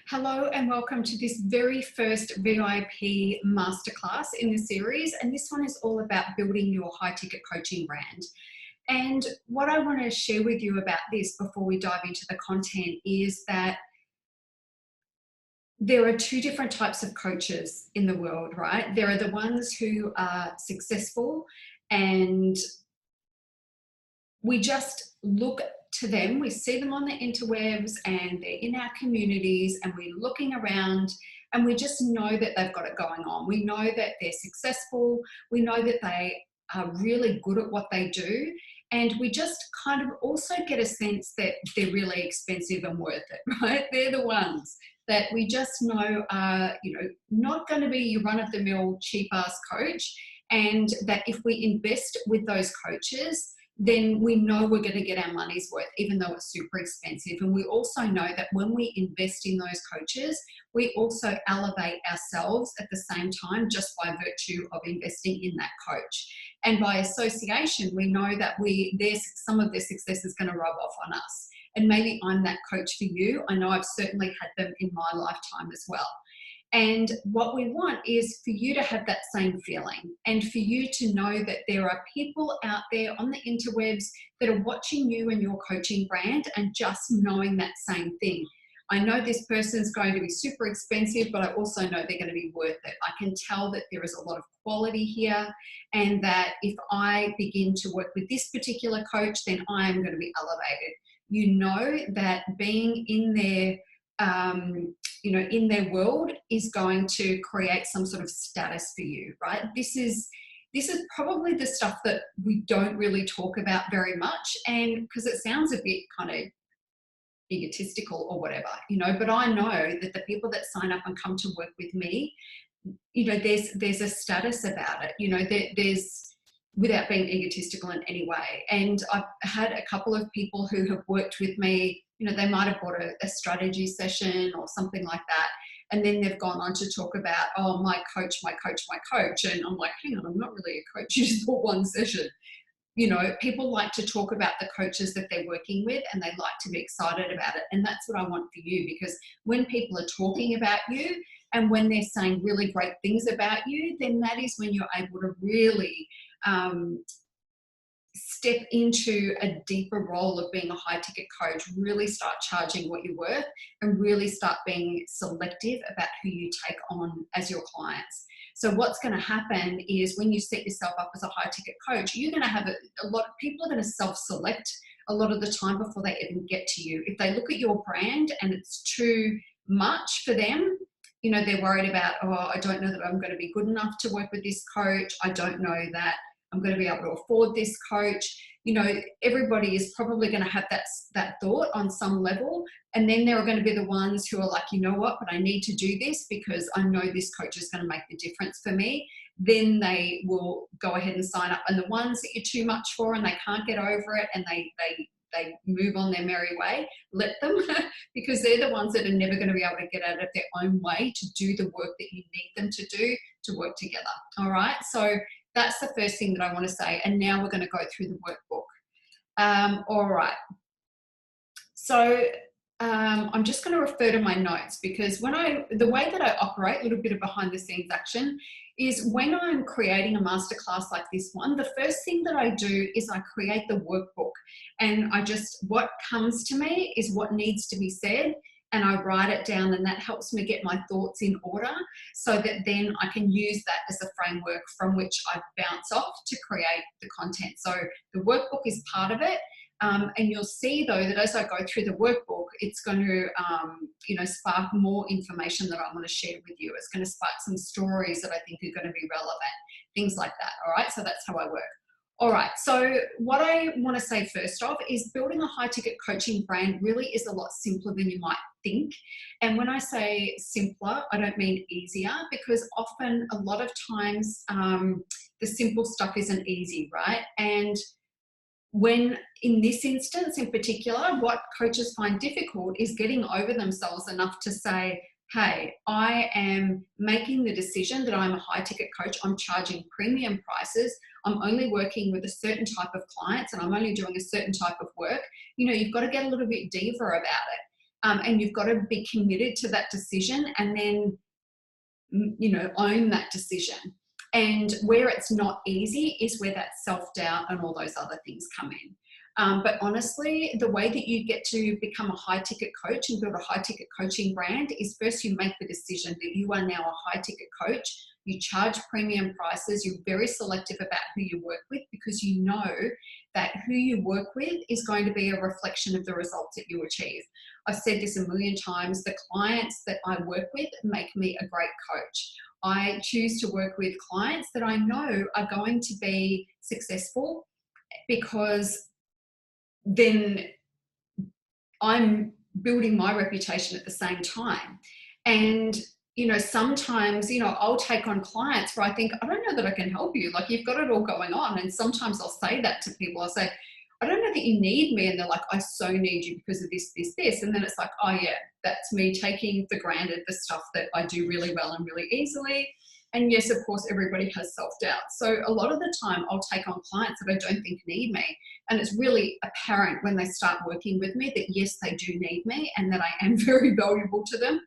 Hello and welcome to this very first VIP Masterclass in the series. And this one is all about building your high ticket coaching brand. And what I want to share with you about this before we dive into the content is that there are two different types of coaches in the world, right? There are the ones who are successful and we just look to them, we see them on the interwebs and they're in our communities and we're looking around and we just know that they've got it going on. We know that they're successful. We know that they are really good at what they do. And we just kind of also get a sense that they're really expensive and worth it, right? They're the ones that we just know are, not going to be your run-of-the-mill cheap-ass coach, and that if we invest with those coaches, then we know we're going to get our money's worth, even though it's super expensive. And we also know that when we invest in those coaches, we also elevate ourselves at the same time, just by virtue of investing in that coach. And by association, we know that some of their success is going to rub off on us. And maybe I'm that coach for you. I know I've certainly had them in my lifetime as well. And what we want is for you to have that same feeling and for you to know that there are people out there on the interwebs that are watching you and your coaching brand and just knowing that same thing. I know this person's going to be super expensive, but I also know they're going to be worth it. I can tell that there is a lot of quality here, and that if I begin to work with this particular coach, then I am going to be elevated. You know that being in their in their world is going to create some sort of status for you, right? This is probably the stuff that we don't really talk about very much, and because it sounds a bit kind of egotistical or whatever, but I know that the people that sign up and come to work with me, there's a status about it, there's without being egotistical in any way. And I've had a couple of people who have worked with me, they might have bought a strategy session or something like that. And then they've gone on to talk about, oh, my coach. And I'm like, hang on, I'm not really a coach. You just bought one session. People like to talk about the coaches that they're working with and they like to be excited about it. And that's what I want for you, because when people are talking about you and when they're saying really great things about you, then that is when you're able to really step into a deeper role of being a high ticket coach, really start charging what you're worth and really start being selective about who you take on as your clients. So what's going to happen is when you set yourself up as a high ticket coach, you're going to have a lot of people are going to self-select a lot of the time before they even get to you. If they look at your brand and it's too much for them, they're worried about, oh, I don't know that I'm going to be good enough to work with this coach. I don't know that I'm going to be able to afford this coach. Everybody is probably going to have that thought on some level. And then there are going to be the ones who are like, you know what, but I need to do this because I know this coach is going to make the difference for me. Then they will go ahead and sign up. And the ones that you're too much for and they can't get over it and they move on their merry way, let them, because they're the ones that are never going to be able to get out of their own way to do the work that you need them to do to work together. All right. So that's the first thing that I want to say. And now we're going to go through the workbook. All right. So I'm just going to refer to my notes, because the way that I operate, a little bit of behind the scenes action, is when I'm creating a masterclass like this one, the first thing that I do is I create the workbook, and what comes to me is what needs to be said, and I write it down, and that helps me get my thoughts in order so that then I can use that as a framework from which I bounce off to create the content. So the workbook is part of it. And you'll see though that as I go through the workbook, it's going to, spark more information that I want to share with you. It's going to spark some stories that I think are going to be relevant, things like that. All right. So that's how I work. All right. So what I want to say first off is building a high ticket coaching brand really is a lot simpler than you might think. And when I say simpler, I don't mean easier, because often a lot of times the simple stuff isn't easy, right? And when in this instance in particular, what coaches find difficult is getting over themselves enough to say, hey, I am making the decision that I'm a high ticket coach. I'm charging premium prices. I'm only working with a certain type of clients and I'm only doing a certain type of work. You've got to get a little bit deeper about it. and you've got to be committed to that decision, and then, you know, own that decision. And where it's not easy is where that self-doubt and all those other things come in. But honestly, the way that you get to become a high ticket coach and build a high ticket coaching brand is first you make the decision that you are now a high ticket coach. You charge premium prices. You're very selective about who you work with, because you know that who you work with is going to be a reflection of the results that you achieve. I've said this a million times. The clients that I work with make me a great coach. I choose to work with clients that I know are going to be successful, because then I'm building my reputation at the same time. And, you know, sometimes, you know, I'll take on clients where I think, I don't know that I can help you. Like, you've got it all going on. And sometimes I'll say that to people. I'll say, I don't know that you need me. And they're like, I so need you because of this, this, this. And then it's like, oh yeah, that's me taking for granted the stuff that I do really well and really easily. And yes, of course, everybody has self-doubt. So a lot of the time I'll take on clients that I don't think need me. And it's really apparent when they start working with me that yes, they do need me and that I am very valuable to them.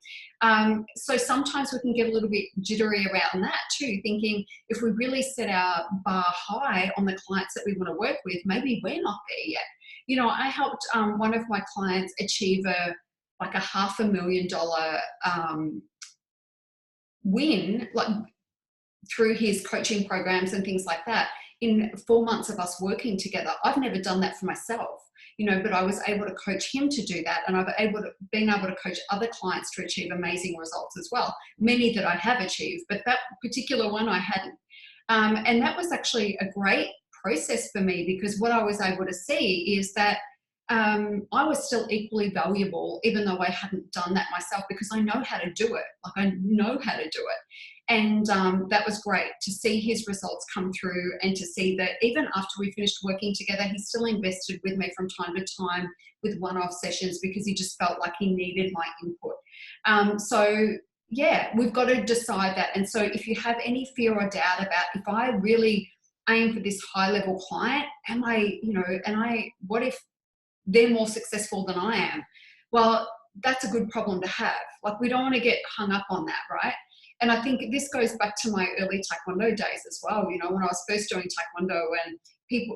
So sometimes we can get a little bit jittery around that too, thinking if we really set our bar high on the clients that we want to work with, maybe we're not there yet. You know, I helped one of my clients achieve a $500,000 win, like through his coaching programs and things like that, in 4 months of us working together. I've never done that for myself, you know, but I was able to coach him to do that. And I've been able to coach other clients to achieve amazing results as well. Many that I have achieved, but that particular one I hadn't. And that was actually a great process for me, because what I was able to see is that I was still equally valuable, even though I hadn't done that myself, because I know how to do it. Like, I know how to do it. And that was great to see his results come through, and to see that even after we finished working together, he still invested with me from time to time with one-off sessions, because he just felt like he needed my input. So yeah, we've got to decide that. And so if you have any fear or doubt about, if I really aim for this high level client, am I, you know, what if they're more successful than I am? Well, that's a good problem to have. Like, we don't want to get hung up on that, right? And I think this goes back to my early Taekwondo days as well. You know, when I was first doing Taekwondo, and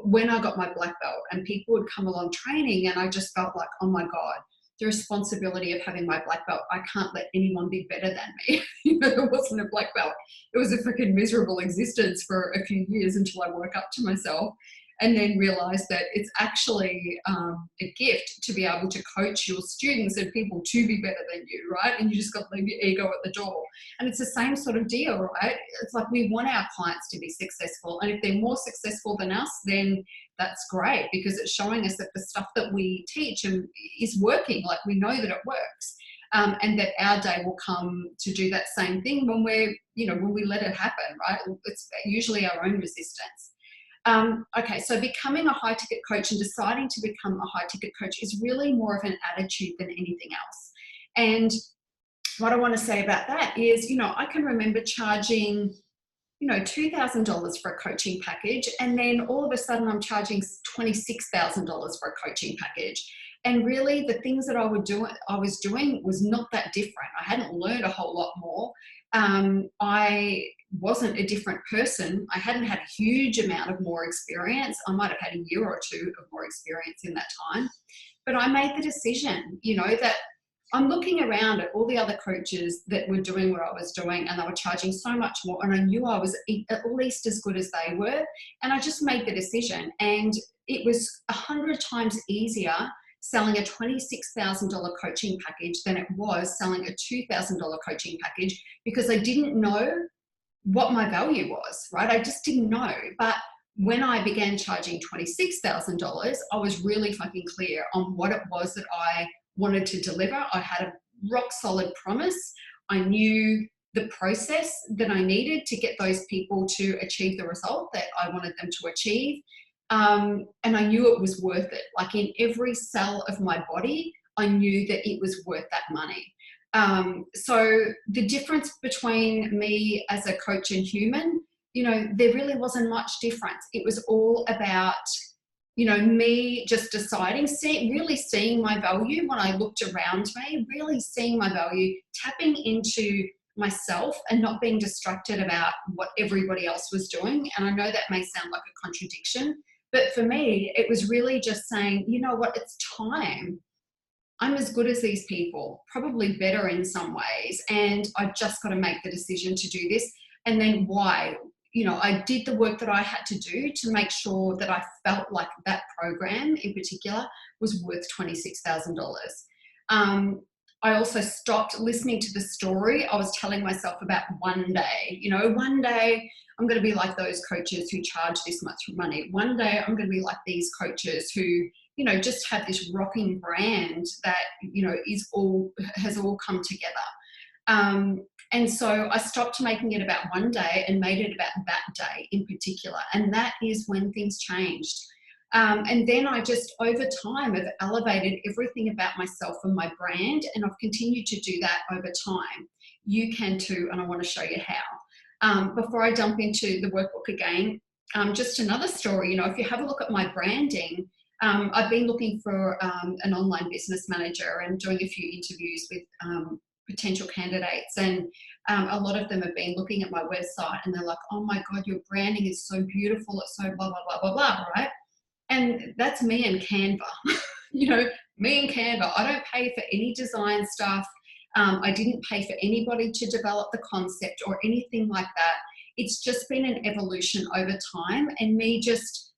when I got my black belt, and people would come along training, and I just felt like, oh my God, the responsibility of having my black belt, I can't let anyone be better than me. You know, there wasn't a black belt. It was a freaking miserable existence for a few years until I woke up to myself, and then realized that it's actually a gift to be able to coach your students and people to be better than you, right? And you just got to leave your ego at the door. And it's the same sort of deal, right? It's like, we want our clients to be successful. And if they're more successful than us, then that's great, because it's showing us that the stuff that we teach is working. Like, we know that it works. And that our day will come to do that same thing when when we let it happen, right? It's usually our own resistance. Okay, so becoming a high ticket coach and deciding to become a high ticket coach is really more of an attitude than anything else. And what I want to say about that is, you know, I can remember charging, you know, $2,000 for a coaching package, and then all of a sudden I'm charging $26,000 for a coaching package. And really, the things that I was doing was not that different. I hadn't learned a whole lot more. I wasn't a different person. I hadn't had a huge amount of more experience. I might have had a year or two of more experience in that time. But I made the decision, you know, that I'm looking around at all the other coaches that were doing what I was doing, and they were charging so much more, and I knew I was at least as good as they were. And I just made the decision, and it was 100 times easier selling a $26,000 coaching package than it was selling a $2,000 coaching package, because I didn't know what my value was, right? I just didn't know. But when I began charging $26,000, I was really fucking clear on what it was that I wanted to deliver. I had a rock solid promise. I knew the process that I needed to get those people to achieve the result that I wanted them to achieve. And I knew it was worth it. Like, in every cell of my body, I knew that it was worth that money. So the difference between me as a coach and human, you know, there really wasn't much difference. It was all about you know, me just deciding, really seeing my value when I looked around me, really seeing my value, tapping into myself and not being distracted about what everybody else was doing. And I know that may sound like a contradiction, but for me, it was really just saying, you know what, it's time. I'm as good as these people, probably better in some ways, and I've just got to make the decision to do this. And then why? You know, I did the work that I had to do to make sure that I felt like that program in particular was worth $26,000. I also stopped listening to the story I was telling myself about one day. You know, one day I'm going to be like those coaches who charge this much money. One day I'm going to be like these coaches who, you know, just have this rocking brand that, you know, has all come together. And so I stopped making it about one day and made it about that day in particular. And that is when things changed. And then I just, over time, have elevated everything about myself and my brand, and I've continued to do that over time. You can too, and I want to show you how. Before I jump into the workbook again, just another story. You know, if you have a look at my branding, I've been looking for an online business manager and doing a few interviews with potential candidates, and a lot of them have been looking at my website and they're like, oh my God, your branding is so beautiful, it's so blah, blah, blah, blah, blah, right? And that's me and Canva. You know, me and Canva. I don't pay for any design stuff. I didn't pay for anybody to develop the concept or anything like that. It's just been an evolution over time, and me just,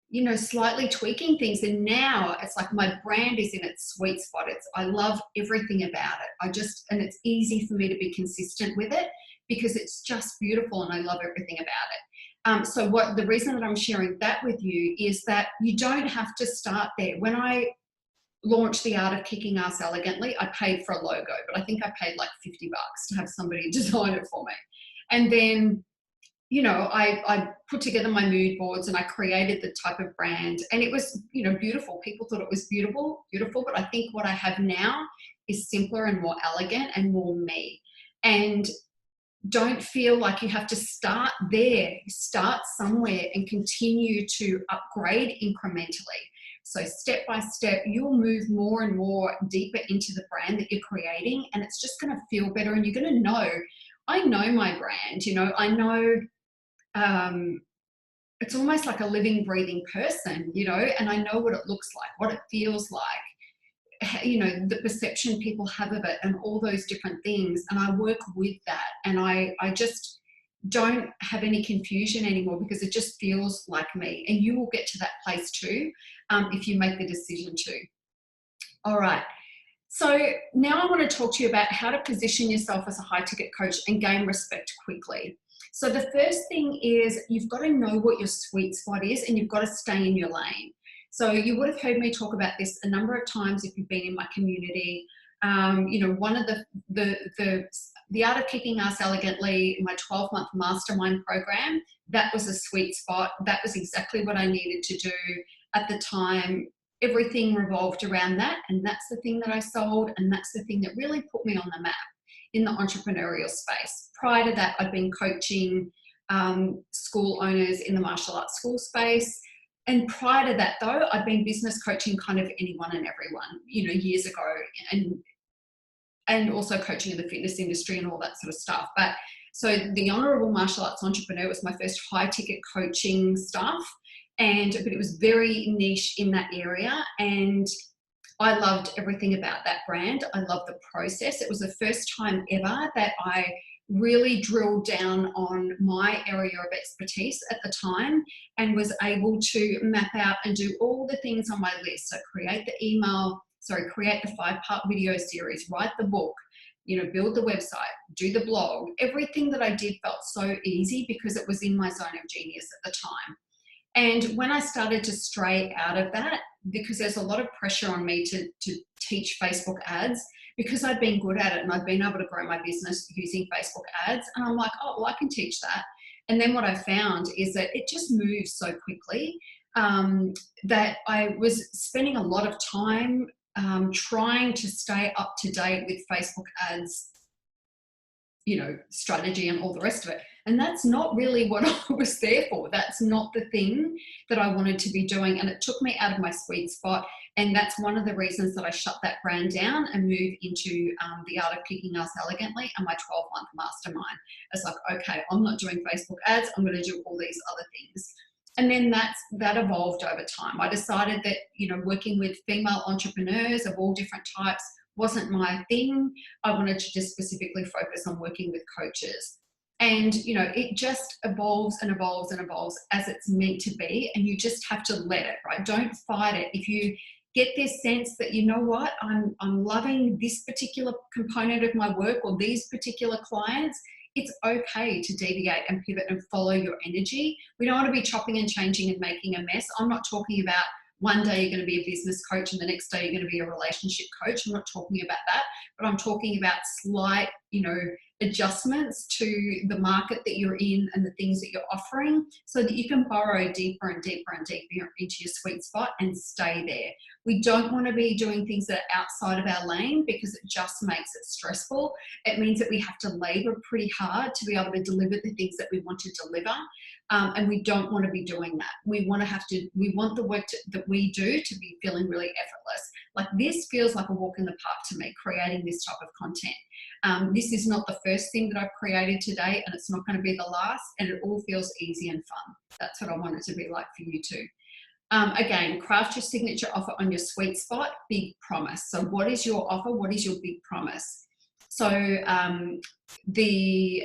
you know, slightly tweaking things. And now it's like my brand is in its sweet spot. I love everything about it. And it's easy for me to be consistent with it because it's just beautiful and I love everything about it. So the reason that I'm sharing that with you is that you don't have to start there. When I launched The Art of Kicking Ass Elegantly, I paid for a logo, but I think I paid like $50 to have somebody design it for me. And then, you know, I put together my mood boards and I created the type of brand, and it was, you know, beautiful. People thought it was beautiful, but I think what I have now is simpler and more elegant and more me. And don't feel like you have to start there. Start somewhere and continue to upgrade incrementally. So step by step, you'll move more and more deeper into the brand that you're creating, and it's just going to feel better, and you're going to know, I know my brand, you know, I know it's almost like a living, breathing person, you know, and I know what it looks like, what it feels like, you know, the perception people have of it and all those different things. And I work with that, and I just don't have any confusion anymore because it just feels like me. And you will get to that place too if you make the decision to. All right. So now I want to talk to you about how to position yourself as a high ticket coach and gain respect quickly. So the first thing is you've got to know what your sweet spot is, and you've got to stay in your lane. So you would have heard me talk about this a number of times if you've been in my community. You know, one of the Art of Kicking Ass Elegantly, my 12-month mastermind program, that was a sweet spot. That was exactly what I needed to do at the time. Everything revolved around that, and that's the thing that I sold, and that's the thing that really put me on the map in the entrepreneurial space. Prior to that, I'd been coaching school owners in the martial arts school space. And prior to that, though, I'd been business coaching kind of anyone and everyone, you know, years ago, and also coaching in the fitness industry and all that sort of stuff. But so the Honourable Martial Arts Entrepreneur was my first high ticket coaching stuff, but it was very niche in that area, and I loved everything about that brand. I loved the process. It was the first time ever that I really drilled down on my area of expertise at the time and was able to map out and do all the things on my list. So create the 5-part video series, write the book, you know, build the website, do the blog. Everything that I did felt so easy because it was in my zone of genius at the time. And when I started to stray out of that, because there's a lot of pressure on me to teach Facebook ads, because I've been good at it and I've been able to grow my business using Facebook ads. And I'm like, oh, well, I can teach that. And then what I found is that it just moves so quickly that I was spending a lot of time trying to stay up to date with Facebook ads, you know, strategy and all the rest of it. And that's not really what I was there for. That's not the thing that I wanted to be doing. And it took me out of my sweet spot. And that's one of the reasons that I shut that brand down and moved into the Art of Kicking Ass Elegantly and my 12-month mastermind. It's like, okay, I'm not doing Facebook ads. I'm going to do all these other things. And then that evolved over time. I decided that, you know, working with female entrepreneurs of all different types wasn't my thing. I wanted to just specifically focus on working with coaches. And, you know, it just evolves and evolves and evolves as it's meant to be. And you just have to let it, right? Don't fight it. If you get this sense that, you know what, I'm loving this particular component of my work or these particular clients, it's okay to deviate and pivot and follow your energy. We don't want to be chopping and changing and making a mess. I'm not talking about one day you're going to be a business coach and the next day you're going to be a relationship coach. I'm not talking about that, but I'm talking about slight, you know, adjustments to the market that you're in and the things that you're offering so that you can burrow deeper and deeper and deeper into your sweet spot and stay there. We don't want to be doing things that are outside of our lane because it just makes it stressful. It means that we have to labor pretty hard to be able to deliver the things that we want to deliver. And we don't want to be doing that. We want the work that we do to be feeling really effortless. Like this feels like a walk in the park to me, creating this type of content. This is not the first thing that I've created today, and it's not going to be the last, and it all feels easy and fun. That's what I want it to be like for you too. Again, craft your signature offer on your sweet spot, big promise. So what is your offer? What is your big promise? So the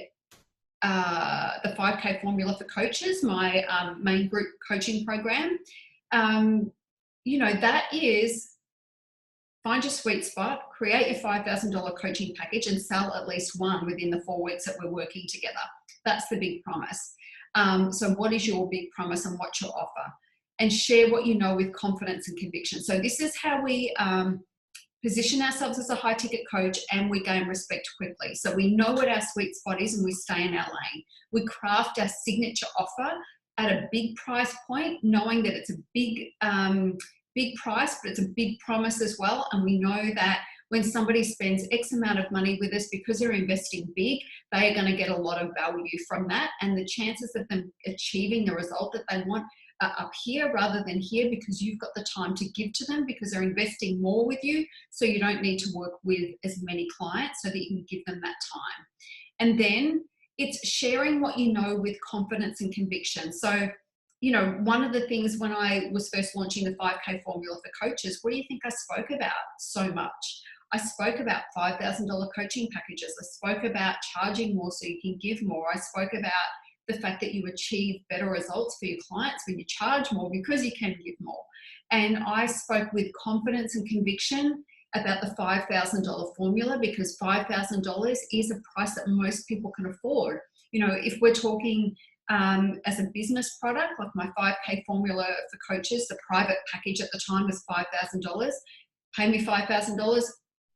5K formula for coaches, my main group coaching program, you know, that is find your sweet spot, create your $5,000 coaching package and sell at least one within the 4 weeks that we're working together. That's the big promise. So what is your big promise and what's your offer? And share what you know with confidence and conviction. So this is how we position ourselves as a high ticket coach, and we gain respect quickly. So we know what our sweet spot is and we stay in our lane. We craft our signature offer at a big price point, knowing that it's a big price, but it's a big promise as well. And we know that when somebody spends X amount of money with us, because they're investing big, they are going to get a lot of value from that. And the chances of them achieving the result that they want are up here rather than here, because you've got the time to give to them because they're investing more with you. So you don't need to work with as many clients so that you can give them that time. And then it's sharing what you know with confidence and conviction. So, you know, one of the things when I was first launching the 5K formula for coaches, what do you think I spoke about so much? I spoke about $5,000 coaching packages. I spoke about charging more so you can give more. I spoke about the fact that you achieve better results for your clients when you charge more because you can give more. And I spoke with confidence and conviction about the $5,000 formula because $5,000 is a price that most people can afford. You know, if we're talking as a business product, like my 5K formula for coaches, the private package at the time was $5,000. Pay me $5,000,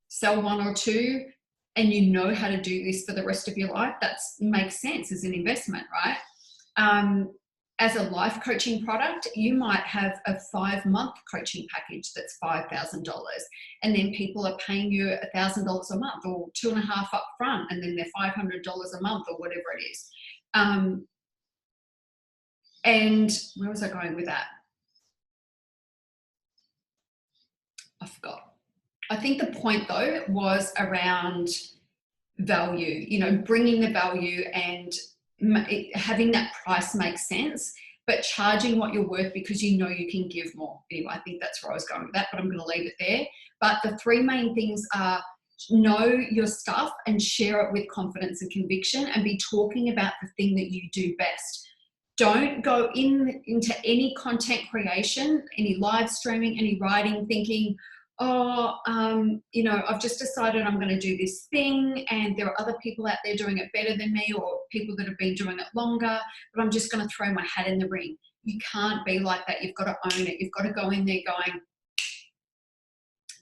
sell one or two, and you know how to do this for the rest of your life. That makes sense as an investment, right? As a life coaching product, you might have a 5-month coaching package that's $5,000, and then people are paying you $1,000 a month or $2.5 up front, and then they're $500 a month or whatever it is. And where was I going with that? I forgot. I think the point though was around value, you know, bringing the value and having that price make sense, but charging what you're worth because you know you can give more. Anyway, I think that's where I was going with that, but I'm going to leave it there. But the 3 main things are know your stuff and share it with confidence and conviction, and be talking about the thing that you do best. Don't go into any content creation, any live streaming, any writing thinking, oh, you know, I've just decided I'm going to do this thing and there are other people out there doing it better than me, or people that have been doing it longer, but I'm just going to throw my hat in the ring. You can't be like that. You've got to own it. You've got to go in there going,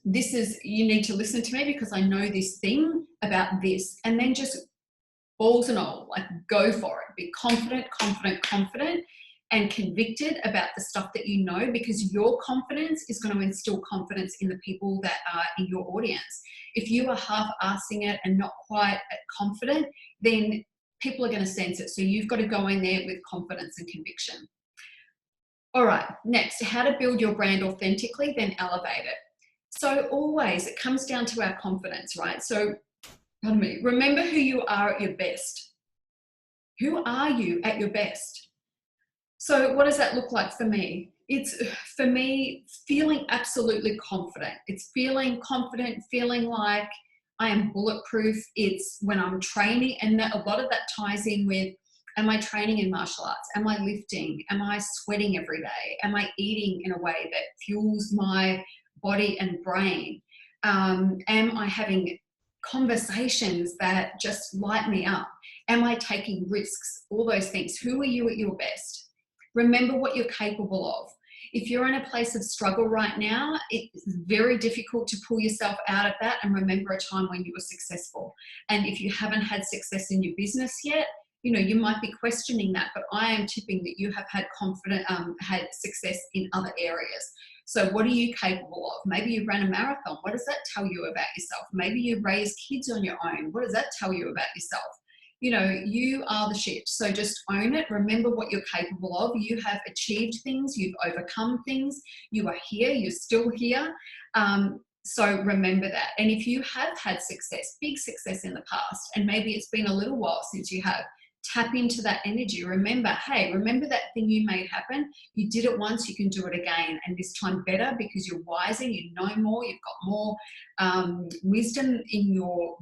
you need to listen to me because I know this thing about this, and then just balls and all, like go for it. Be confident, and convicted about the stuff that you know, because your confidence is going to instill confidence in the people that are in your audience. If you are half-assing it and not quite confident, then people are going to sense it. So you've got to go in there with confidence and conviction. All right, next, how to build your brand authentically, then elevate it. So always it comes down to our confidence, right? So, pardon me, remember who you are at your best. Who are you at your best? So what does that look like for me? It's, for me, feeling absolutely confident. It's feeling confident, feeling like I am bulletproof. It's when I'm training, and that, a lot of that ties in with, am I training in martial arts? Am I lifting? Am I sweating every day? Am I eating in a way that fuels my body and brain? Am I having conversations that just light me up? Am I taking risks? All those things. Who are you at your best? Remember what you're capable of. If you're in a place of struggle right now, it's very difficult to pull yourself out of that and remember a time when you were successful. And if you haven't had success in your business yet, you know, you might be questioning that, but I am tipping that you have had had success in other areas. So what are you capable of? Maybe you ran a marathon. What does that tell you about yourself? Maybe you raised kids on your own. What does that tell you about yourself? You know, you are the shit. So just own it. Remember what you're capable of. You have achieved things. You've overcome things. You are here. You're still here. So remember that. And if you have had success, big success in the past, and maybe it's been a little while since you have, tap into that energy. Remember, hey, remember that thing you made happen? You did it once, you can do it again. And this time better because you're wiser, you know more, you've got more wisdom in your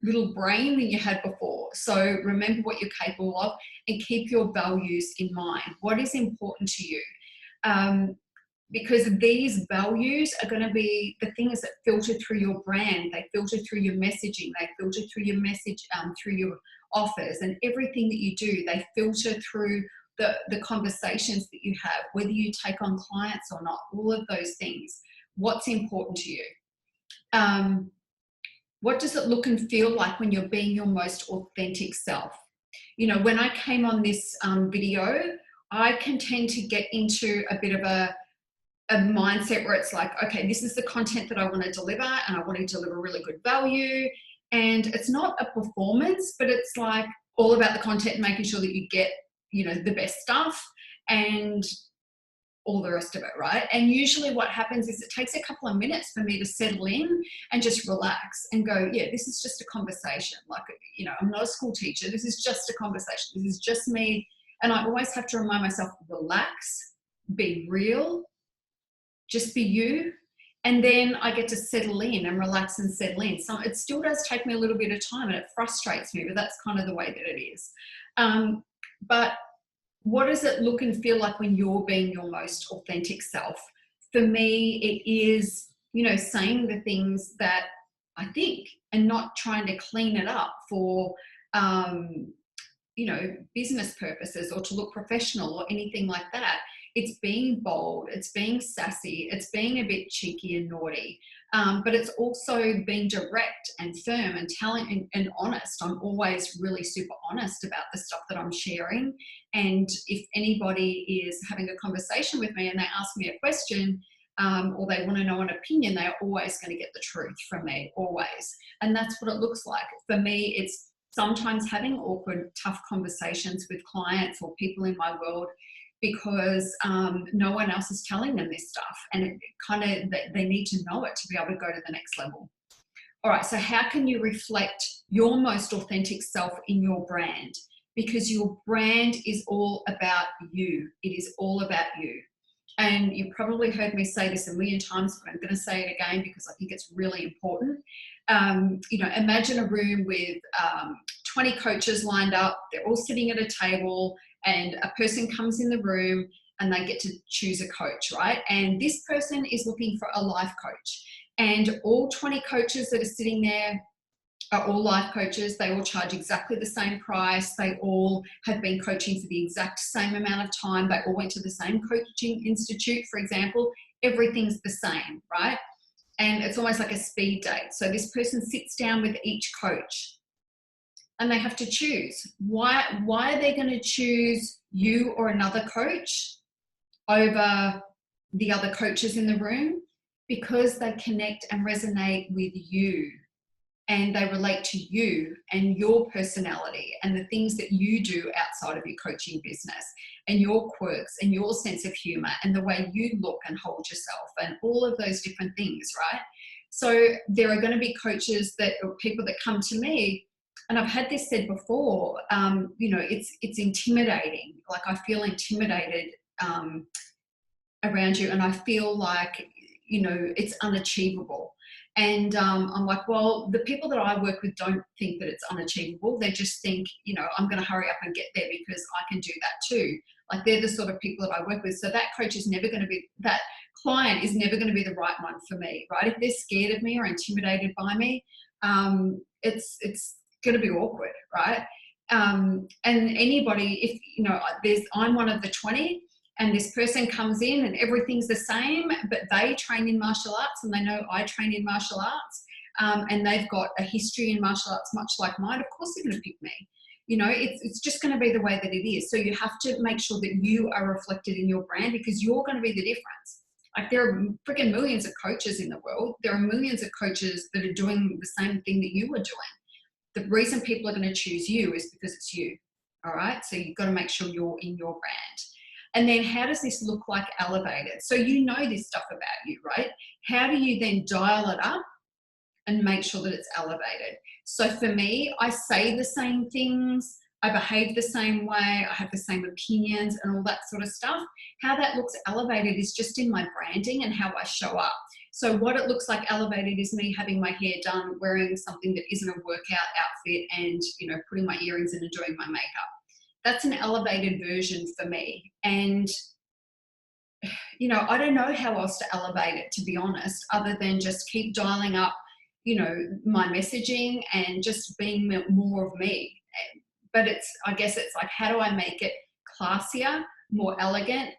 little brain than you had before. So remember what you're capable of and keep your values in mind. What is important to you? Because these values are going to be the things that filter through your brand. They filter through your messaging. They filter through your message, through your offers, and everything that you do. They filter through the conversations that you have, whether you take on clients or not, all of those things. What's important to you? What does it look and feel like when you're being your most authentic self? You know, when I came on this video, I can tend to get into a bit of a mindset where it's like, okay, this is the content that I want to deliver, and I want to deliver really good value. And it's not a performance, but it's like all about the content and making sure that you get, you know, the best stuff and all the rest of it, right? And usually what happens is it takes a couple of minutes for me to settle in and just relax and go, yeah, this is just a conversation. Like, you know, I'm not a school teacher. This is just a conversation. This is just me. And I always have to remind myself, relax, be real, just be you. And then I get to settle in and relax and settle in. So it still does take me a little bit of time and it frustrates me, but that's kind of the way that it is. But what does it look and feel like when you're being your most authentic self? For me, it is, you know, saying the things that I think and not trying to clean it up for, you know, business purposes or to look professional or anything like that. It's being bold, it's being sassy, it's being a bit cheeky and naughty, but it's also being direct and firm and telling and honest. I'm always really super honest about the stuff that I'm sharing. And if anybody is having a conversation with me and they ask me a question or they want to know an opinion, they're always going to get the truth from me, always. And that's what it looks like. For me, it's sometimes having awkward, tough conversations with clients or people in my world because no one else is telling them this stuff, and it kind of, they need to know it to be able to go to the next level. All right, so how can you reflect your most authentic self in your brand? Because your brand is all about you. It is all about you. And you probably heard me say this a million times, but I'm going to say it again because I think it's really important. You know, imagine a room with 20 coaches lined up. They're all sitting at a table, and a person comes in the room and they get to choose a coach, right? And this person is looking for a life coach. And all 20 coaches that are sitting there are all life coaches. They all charge exactly the same price. They all have been coaching for the exact same amount of time. They all went to the same coaching institute, for example. Everything's the same, right? And it's almost like a speed date. So this person sits down with each coach and they have to choose. Why are they going to choose you or another coach over the other coaches in the room? Because they connect and resonate with you. and they relate to you and your personality and the things that you do outside of your coaching business and your quirks and your sense of humor and the way you look and hold yourself and all of those different things, right? So there are going to be coaches that, or people that come to me, and I've had this said before, you know, it's intimidating. Like, I feel intimidated around you, and I feel like, you know, it's unachievable. And I'm like, well, the people that I work with don't think that it's unachievable. They just think, you know, I'm going to hurry up and get there because I can do that too. Like, they're the sort of people that I work with. So that coach is never going to be, that client is never going to be the right one for me, right? If they're scared of me or intimidated by me, it's going to be awkward, right? And anybody, if, you know, I'm one of the 20, and this person comes in and everything's the same, but they train in martial arts and they know I train in martial arts, and they've got a history in martial arts much like mine, of course they're going to pick me. You know, it's just going to be the way that it is. So you have to make sure that you are reflected in your brand, because you're going to be the difference. Like, there are freaking millions of coaches in the world. There are millions of coaches that are doing the same thing that you are doing. The reason people are going to choose you is because it's you. All right. So you've got to make sure you're in your brand. And then, how does this look like elevated? So you know this stuff about you, right? How do you then dial it up and make sure that it's elevated? So for me, I say the same things, I behave the same way, I have the same opinions and all that sort of stuff. How that looks elevated is just in my branding and how I show up. So what it looks like elevated is me having my hair done, wearing something that isn't a workout outfit, and, you know, putting my earrings in and doing my makeup. That's an elevated version for me. And, you know, I don't know how else to elevate it, to be honest, other than just keep dialing up, you know, my messaging and just being more of me. But I guess it's like, how do I make it classier, more elegant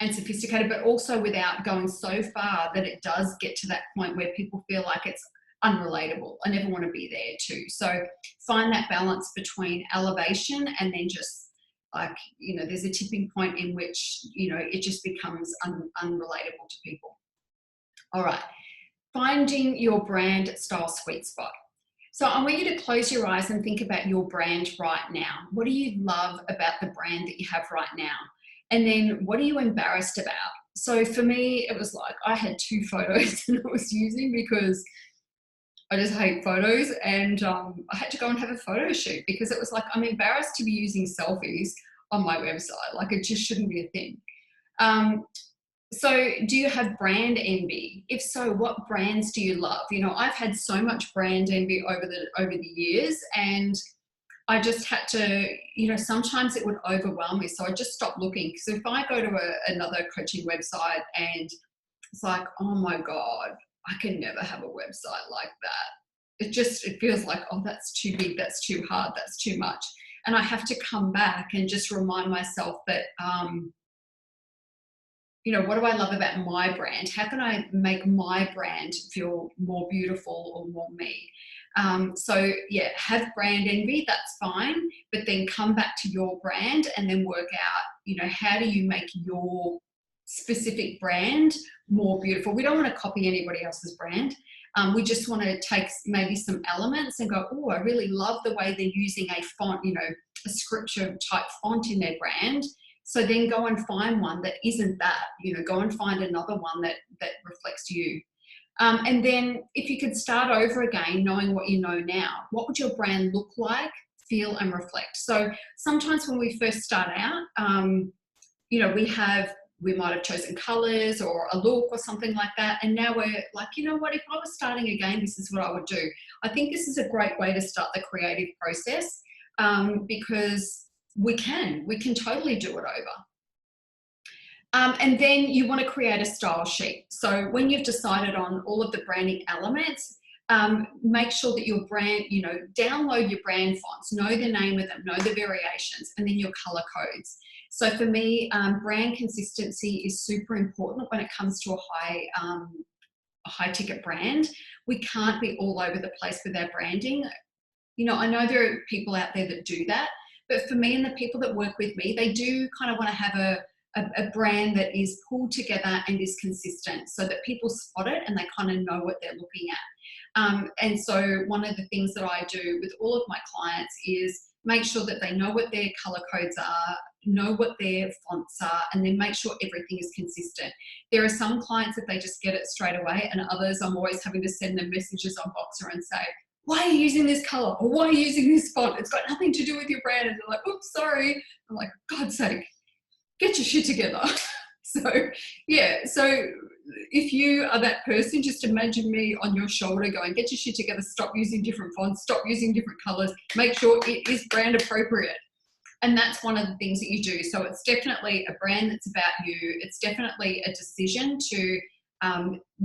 and sophisticated, but also without going so far that it does get to that point where people feel like it's unrelatable. I never want to be there too. So find that balance between elevation and then just, like, you know, there's a tipping point in which, you know, it just becomes unrelatable to people. All right. Finding your brand style sweet spot. So I want you to close your eyes and think about your brand right now. What do you love about the brand that you have right now? And then what are you embarrassed about? So for me, it was like, I had 2 photos that I was using because I just hate photos, and I had to go and have a photo shoot because it was like, I'm embarrassed to be using selfies on my website. Like, it just shouldn't be a thing. So do you have brand envy? If so, what brands do you love? You know, I've had so much brand envy over the years, and I just had to, you know, sometimes it would overwhelm me. So I just stopped looking. Because if I go to another coaching website and it's like, oh my God, I can never have a website like that. It feels like, oh, that's too big, that's too hard, that's too much. And I have to come back and just remind myself that, you know, what do I love about my brand? How can I make my brand feel more beautiful or more me? So yeah, have brand envy, that's fine, but then come back to your brand and then work out, you know, how do you make your specific brand more beautiful? We don't want to copy anybody else's brand. We just want to take maybe some elements and go, oh, I really love the way they're using a font, you know, a scripture type font in their brand. So then go and find one that isn't that, you know, go and find another one that reflects you. And then if you could start over again, knowing what you know now, what would your brand look like, feel and reflect? So sometimes when we first start out, you know, we might have chosen colors or a look or something like that. And now we're like, you know what, if I was starting again, this is what I would do. I think this is a great way to start the creative process, because we can totally do it over. And then you want to create a style sheet. So when you've decided on all of the branding elements, make sure that your brand, you know, download your brand fonts, know the name of them, know the variations, and then your color codes. So for me, brand consistency is super important when it comes to a high ticket brand. We can't be all over the place with our branding. You know, I know there are people out there that do that, but for me and the people that work with me, they do kind of want to have a brand that is pulled together and is consistent so that people spot it and they kind of know what they're looking at. And so one of the things that I do with all of my clients is make sure that they know what their color codes are, know what their fonts are, and then make sure everything is consistent. There are some clients that they just get it straight away, and others I'm always having to send them messages on Boxer and say, why are you using this color? Or why are you using this font? It's got nothing to do with your brand. And they're like, oops, sorry. I'm like, God's sake, get your shit together. So yeah, so if you are that person, just imagine me on your shoulder going, get your shit together, stop using different fonts, stop using different colors, make sure it is brand appropriate. And that's one of the things that you do. So it's definitely a brand that's about you. It's definitely a decision to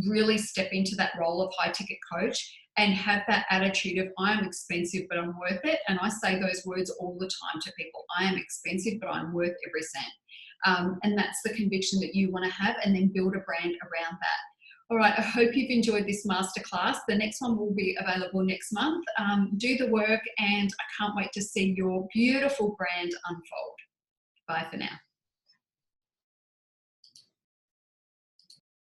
really step into that role of high ticket coach and have that attitude of I am expensive, but I'm worth it. And I say those words all the time to people. I am expensive, but I'm worth every cent. And that's the conviction that you want to have, and then build a brand around that. All right, I hope you've enjoyed this masterclass. The next one will be available next month. Do the work, and I can't wait to see your beautiful brand unfold. Bye for now.